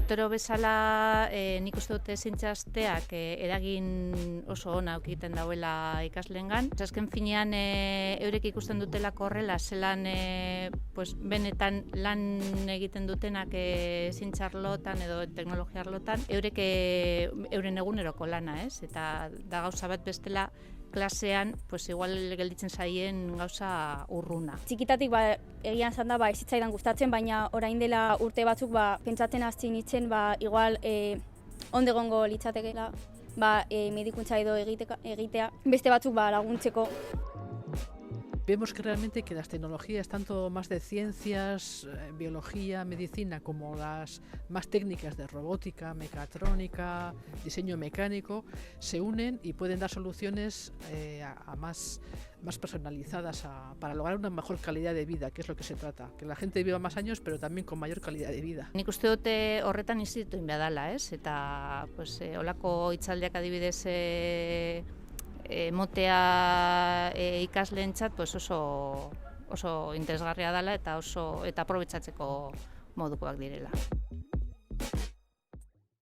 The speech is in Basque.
Urtero bezala nik uste dute zintxasteak eragin oso ona egiten dauela ikasleengan. Azken finean eurek ikusten dutelako horrela, zelan benetan lan egiten dutenak zintxarlotan edo teknologia arlotan, eurek euren eguneroko lana, ez? Eta da gauza bat bestela klasean, igual gelditzen zaien gauza urruna. Txikitatik egian zan da ez zitzaidan gustatzen, baina orain dela urte batzuk pentsatzen hasi nintzen igual ondo egongo litzatekeela medikuntza edo egitea beste batzuk laguntzeko. Vemos que realmente que las tecnologías, tanto más de ciencias, biología, medicina, como las más técnicas de robótica, mecatrónica, diseño mecánico, se unen y pueden dar soluciones más personalizadas para lograr una mejor calidad de vida, que es lo que se trata. Que la gente viva más años, pero también con mayor calidad de vida. Nik uste dute horretan institutu inbea dala, ez? Eta holako hitzaldiak adibidez motea ikasleentzat oso interesgarria dela eta aprobetxatzeko modukoak direla.